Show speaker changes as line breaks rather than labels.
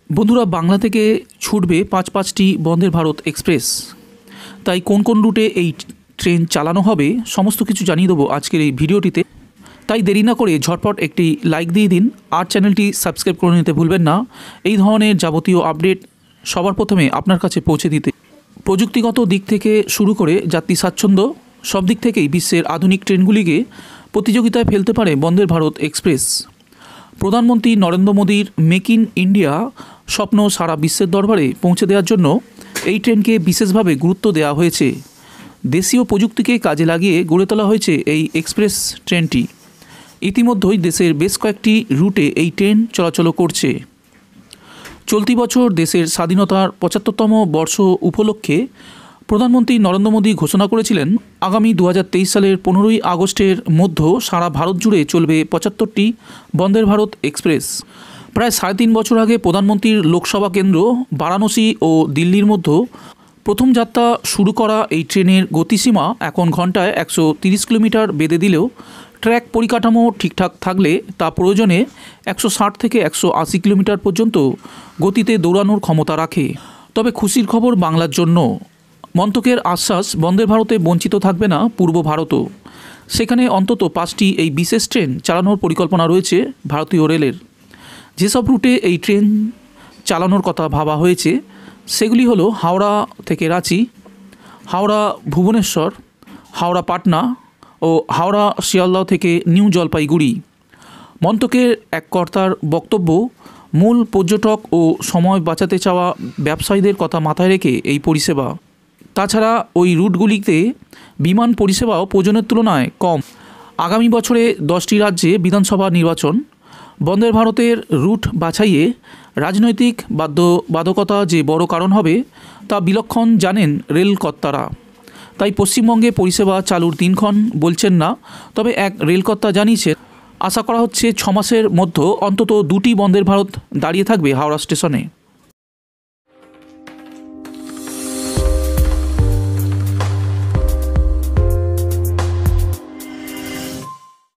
বন্ধুরা, বাংলা থেকে ছুটবে ৫টি বন্দে ভারত এক্সপ্রেস। তাই কোন কোন রুটে এই ট্রেন চালানো হবে সমস্ত কিছু জানিয়ে দেবো আজকের এই ভিডিওটিতে। তাই দেরি না করে ঝটপট একটি লাইক দিয়ে দিন, আর চ্যানেলটি সাবস্ক্রাইব করে নিতে ভুলবেন না এই ধরনের যাবতীয় আপডেট সবার প্রথমে আপনার কাছে পৌঁছে দিতে। প্রযুক্তিগত দিক থেকে শুরু করে যাত্রী স্বাচ্ছন্দ্য সব দিক থেকেই বিশ্বের আধুনিক ট্রেনগুলিকে প্রতিযোগিতায় ফেলতে পারে বন্দে ভারত এক্সপ্রেস। প্রধানমন্ত্রী নরেন্দ্র মোদীর মেক ইন ইন্ডিয়া স্বপ্ন সারা বিশ্বের দরবারে পৌঁছে দেওয়ার জন্য এই ট্রেনকে বিশেষভাবে গুরুত্ব দেওয়া হয়েছে। দেশীয় প্রযুক্তিকে কাজে লাগিয়ে গড়ে তোলা হয়েছে এই এক্সপ্রেস ট্রেনটি। ইতিমধ্যেই দেশের বেশ কয়েকটি রুটে এই ট্রেন চলাচল করছে। চলতি বছর দেশের স্বাধীনতার ৭৫তম বর্ষ উপলক্ষে প্রধানমন্ত্রী নরেন্দ্র মোদী ঘোষণা করেছিলেন আগামী ২০২৩ সালের ১৫ই আগস্টের মধ্যে সারা ভারত জুড়ে চলবে ৭৫টি বন্দে ভারত এক্সপ্রেস। প্রায় ৩.৫ বছর আগে প্রধানমন্ত্রীর লোকসভা কেন্দ্র বারাণসী ও দিল্লির মধ্যে প্রথম যাত্রা শুরু করা এই ট্রেনের গতিসীমা এখন ঘন্টায় ১৩০ কিলোমিটার বেঁধে দিলেও ট্র্যাক পরিকাঠামো ঠিকঠাক থাকলে তা প্রয়োজনে ১৬০ থেকে ১৮০ কিলোমিটার পর্যন্ত গতিতে দৌড়ানোর ক্ষমতা রাখে। তবে খুশির খবর বাংলার জন্য, মন্ত্রকের আশ্বাস বন্দে ভারতে বঞ্চিত থাকবে না পূর্ব ভারতও। সেখানে অন্তত ৫টি এই বিশেষ ট্রেন চালানোর পরিকল্পনা রয়েছে ভারতীয় রেলের। যেসব রুটে এই ট্রেন চালানোর কথা ভাবা হয়েছে সেগুলি হলো হাওড়া থেকে রাঁচি, হাওড়া ভুবনেশ্বর, হাওড়া পাটনা ও হাওড়া শিয়ালদহ থেকে নিউ জলপাইগুড়ি। মন্ত্রকের এক কর্তার বক্তব্য, মূল পর্যটক ও সময় বাঁচাতে চাওয়া ব্যবসায়ীদের কথা মাথায় রেখে এই পরিষেবা। তাছাড়া ওই রুটগুলিতে বিমান পরিষেবাও প্রয়োজনের তুলনায় কম। আগামী বছরে 10টি রাজ্যে বিধানসভা নির্বাচন। বন্দে ভারতের রুট বাছাইয়ে রাজনৈতিক বাধ্যবাধকতা যে বড় কারণ হবে তা বিলক্ষণ জানেন রেল কর্তারা। তাই পশ্চিমবঙ্গে পরিষেবা চালুর দিনক্ষণ বলছেন না, তবে এক রেলকর্তা জানিয়েছেন আশা করা হচ্ছে 6 মাসের মধ্যে অন্তত 2টি বন্দে ভারত দাঁড়িয়ে থাকবে হাওড়া স্টেশনে।